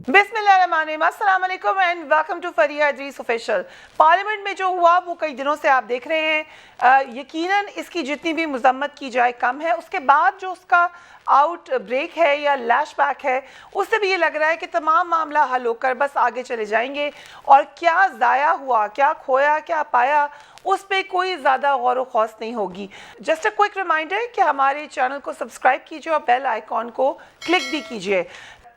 बिस्मिल्लाहिर्रहमानिर्रहीम, अस्सलाम वालेकुम and welcome to Faria Idrees official. Parliament में जो हुआ वो कई दिनों से आप देख रहे हैं। यकीनन इसकी जितनी भी मजम्मत की जाए कम है। उसके बाद जो उसका आउट ब्रेक है या लैश बैक है, उससे भी ये लग रहा है कि तमाम मामला हल होकर बस आगे चले जाएंगे और क्या ज़ाया हुआ, क्या खोया, क्या पाया, उस पर कोई ज़्यादा गौर व खौस नहीं होगी। जस्ट अ क्विक रिमाइंडर कि हमारे चैनल को सब्सक्राइब कीजिए और बेल आइकॉन को क्लिक भी कीजिए।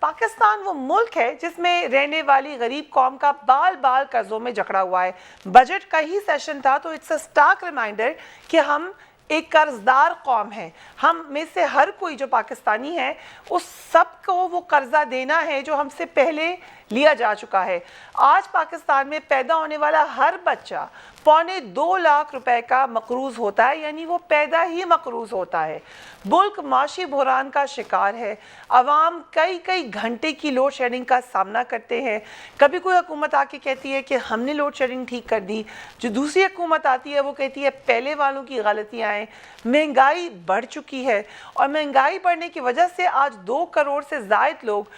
पाकिस्तान वो मुल्क है जिसमें रहने वाली गरीब कौम का बाल बाल कर्जों में जकड़ा हुआ है। बजट का ही सेशन था, तो इट्स अ स्टार्क रिमाइंडर कि हम एक कर्जदार कौम है। हम में से हर कोई जो पाकिस्तानी है उस सब को वो कर्जा देना है जो हमसे पहले लिया जा चुका है। आज पाकिस्तान में पैदा होने वाला हर बच्चा 2.25 लाख रुपए का मकरूज होता है, यानी वो पैदा ही मकरूज होता है। मुल्क माशी बहरान का शिकार है। अवाम कई कई घंटे की लोड शेडिंग का सामना करते हैं। कभी कोई हुकूमत आके कहती है कि हमने लोड शेडिंग ठीक कर दी, जो दूसरी हुकूमत आती है वो कहती है पहले वालों की गलतियाँ हैं। महंगाई बढ़ चुकी है और महंगाई बढ़ने की वजह से आज 2 करोड़ से ज़ायद लोग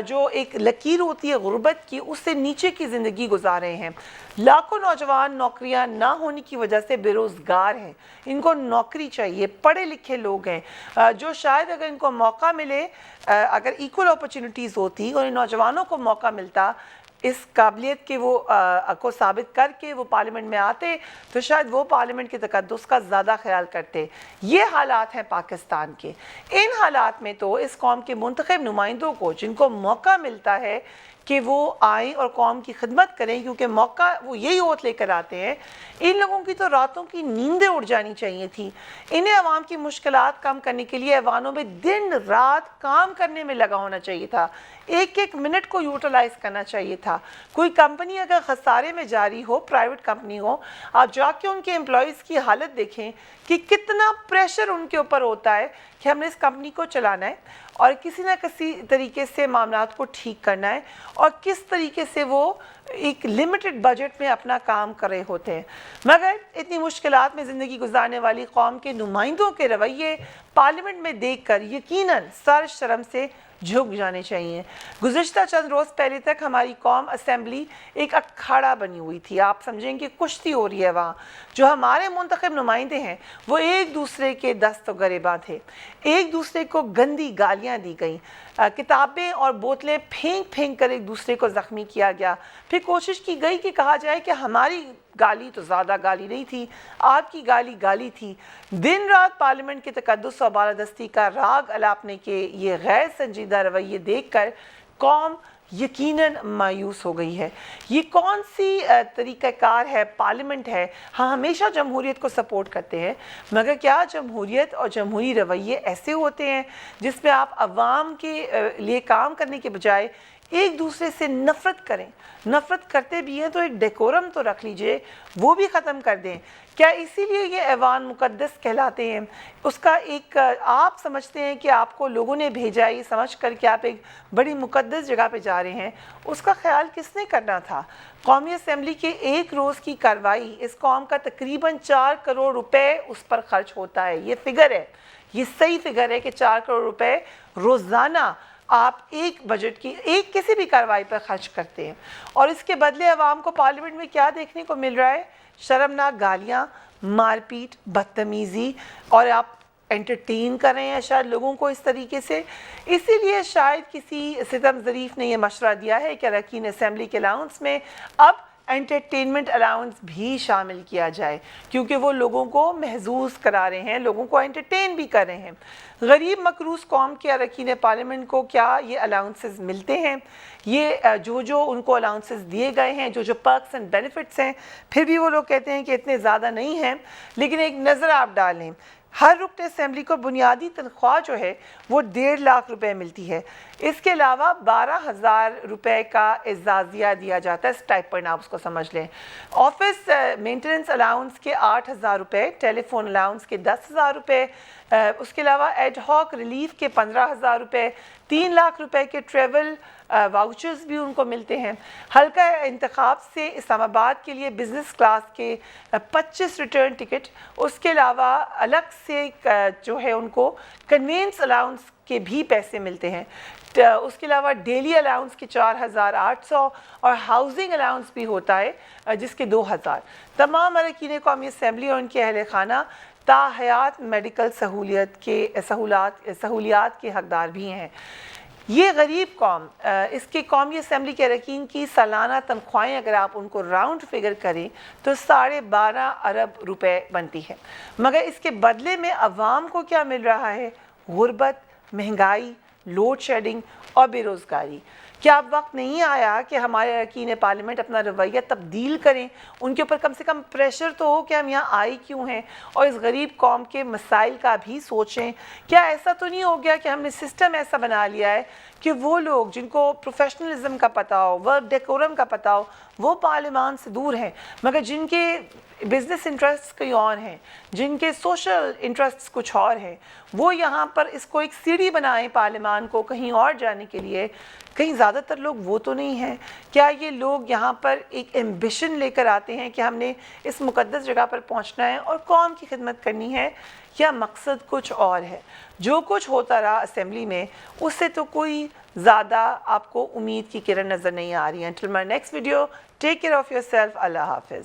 जो एक लकीर होती है गुर्बत की, उससे नीचे की ज़िंदगी गुजार रहे हैं। लाखों नौजवान नौकरियां ना होने की वजह से बेरोज़गार हैं। इनको नौकरी चाहिए, पढ़े लिखे लोग हैं जो शायद अगर इनको मौका मिले, अगर इक्वल अपॉर्चुनिटीज़ होती और इन नौजवानों को मौका मिलता इस काबिलियत के वो को साबित करके वो पार्लियामेंट में आते, तो शायद वो पार्लियामेंट के तकद्दुस का ज़्यादा ख्याल करते। ये हालात हैं पाकिस्तान के। इन हालात में तो इस कौम के मुंतखब नुमाइंदों को, जिनको मौका मिलता है कि वो आएँ और कौम की खिदमत करें, क्योंकि मौका वो यही ओत लेकर आते हैं, इन लोगों की तो रातों की नींदें उड़ जानी चाहिए थी। इन्हें अवाम की मुश्किलात कम करने के लिए अवानों में दिन रात काम करने में लगा होना चाहिए था। एक एक मिनट को यूटिलाइज करना चाहिए था। कोई कंपनी अगर खसारे में जारी हो, प्राइवेट कंपनी हो, आप जाके उनके एम्प्लॉयज़ की हालत देखें कि कितना प्रेशर उनके ऊपर होता है कि हमने इस कंपनी को चलाना है और किसी न किसी तरीके से मामलात को ठीक करना है और किस तरीके से वो एक लिमिटेड बजट में अपना काम कर रहे होते हैं। मगर इतनी मुश्किलात में ज़िंदगी गुजारने वाली कौम के नुमाइंदों के रवैये पार्लियामेंट में देखकर यकीनन सर शर्म से झुक जाने चाहिए। गुज़िश्ता चंद रोज़ पहले तक हमारी कौम असेंबली एक अखाड़ा बनी हुई थी। आप समझेंगे कुश्ती हो रही है वहाँ। जो हमारे मुंतखब नुमाइंदे हैं वो एक दूसरे के दस्त गिरेबां थे। एक दूसरे को गंदी गालियाँ दी गई, किताबें और बोतलें फेंक फेंक कर एक दूसरे को ज़ख्मी किया गया। फिर कोशिश की गई कि कहा जाए कि हमारी गाली तो ज़्यादा गाली नहीं थी, आपकी गाली गाली थी। दिन रात पार्लियामेंट के तकद्दुस और बालादस्ती का राग अलापने के ये गैर संजीदा रवैये देखकर कौम यकीनन मायूस हो गई है। ये कौन सी तरीक़ाकार है, पार्लियामेंट है। हाँ, हमेशा जमहूरियत को सपोर्ट करते हैं, मगर क्या जमहूरियत और जमहूरी रवैये ऐसे होते हैं जिसमें आप अवाम के लिए काम करने के बजाय एक दूसरे से नफ़रत करें? नफ़रत करते भी हैं तो एक डेकोरम तो रख लीजिए, वो भी ख़त्म कर दें। क्या इसीलिए ये ऐवान मुक़द्दस कहलाते हैं? उसका एक आप समझते हैं कि आपको लोगों ने भेजा है ये समझ कर कि आप एक बड़ी मुक़द्दस जगह पे जा रहे हैं, उसका ख्याल किसने करना था? कौमी असम्बली के एक रोज़ की कार्रवाई, इस कौम का तकरीबन 4 करोड़ रुपए उस पर ख़र्च होता है। ये फ़िगर है, ये सही फ़िगर है कि 4 करोड़ रुपए रोज़ाना आप एक बजट की एक किसी भी कार्रवाई पर खर्च करते हैं और इसके बदले अवाम को पार्लियामेंट में क्या देखने को मिल रहा है? शर्मनाक गालियाँ, मारपीट, बदतमीज़ी, और आप एंटरटेन कर रहे हैं शायद लोगों को इस तरीके से। इसीलिए शायद किसी सितम ज़रीफ़ ने यह मशवरा दिया है कि अरकान असेंबली के अलाउंस में अब एंटरटेनमेंट अलाउंस भी शामिल किया जाए, क्योंकि वो लोगों को महजूज़ करा रहे हैं, लोगों को एंटरटेन भी कर रहे हैं। गरीब मकरूज़ कौम के अरकान पार्लियामेंट को क्या ये अलाउंसेस मिलते हैं? ये जो उनको अलाउंसेस दिए गए हैं, जो पर्क्स एंड बेनिफिट्स हैं, फिर भी वो लोग कहते हैं कि इतने ज़्यादा नहीं हैं। लेकिन एक नज़र आप डालें, हर रुकन असेंबली को बुनियादी तनख्वाह जो है वो 1.5 लाख रुपए मिलती है। इसके अलावा 12,000 रुपए का एजाज़िया दिया जाता है, स्टाइपेंड आप उसको समझ लें। ऑफिस मेंटेनेंस अलाउंस के 8,000 रुपये, टेलीफोन अलाउंस के 10,000 रुपये, उसके अलावा एड हॉक रिलीफ के 15,000 रुपये, 3 लाख रुपए के ट्रेवल वाउचर्स भी उनको मिलते हैं। हल्का इंतखाब से इस्लामाबाद के लिए बिज़नेस क्लास के 25 रिटर्न टिकट, उसके अलावा अलग से जो है उनको कन्वेंस अलाउंस کے بھی پیسے ملتے ہیں. اس کے علاوہ ڈیلی الاؤنس کے 4,800 اور ہاؤسنگ الاؤنس بھی ہوتا ہے جس کے 2,000. تمام اراکین قومی اسمبلی اور ان کے اہل خانہ تاحیات میڈیکل سہولیات کے حقدار بھی ہیں. یہ غریب قوم اس کے قومی اسمبلی کے اراکین کی سالانہ تنخواہیں اگر آپ ان کو راؤنڈ فگر کریں تو 12.5 ارب روپے بنتی ہے. مگر اس کے بدلے میں عوام کو کیا مل رہا ہے؟ غربت، مہنگائی، لوڈ شیڈنگ اور بے روزگاری. کیا اب وقت نہیں آیا کہ ہمارے اراکین پارلیمنٹ اپنا رویہ تبدیل کریں؟ ان کے اوپر کم سے کم پریشر تو ہو کہ ہم یہاں آئے کیوں ہیں، اور اس غریب قوم کے مسائل کا بھی سوچیں. کیا ایسا تو نہیں ہو گیا کہ ہم نے سسٹم ایسا بنا لیا ہے کہ وہ لوگ جن کو پروفیشنلزم کا پتہ ہو، ورک ڈیکورم کا پتہ ہو، وہ پارلیمان سے دور ہیں، مگر جن کے بزنس انٹرسٹ کہیں اور ہیں، جن کے سوشل انٹرسٹ کچھ اور ہیں، وہ یہاں پر اس کو ایک سیڑھی بنائیں پارلیمان کو کہیں اور جانے کے لیے؟ کہیں زیادہ تر لوگ وہ تو نہیں ہیں. کیا یہ لوگ یہاں پر ایک ایمبیشن لے کر آتے ہیں کہ ہم نے اس مقدس جگہ پر پہنچنا ہے اور قوم کی خدمت کرنی ہے، یا مقصد کچھ اور ہے؟ جو کچھ ہوتا رہا اسمبلی میں اس سے تو کوئی زیادہ آپ کو امید کی کرن نظر نہیں آ رہی ہے. Until my next video, take care of yourself. اللہ حافظ.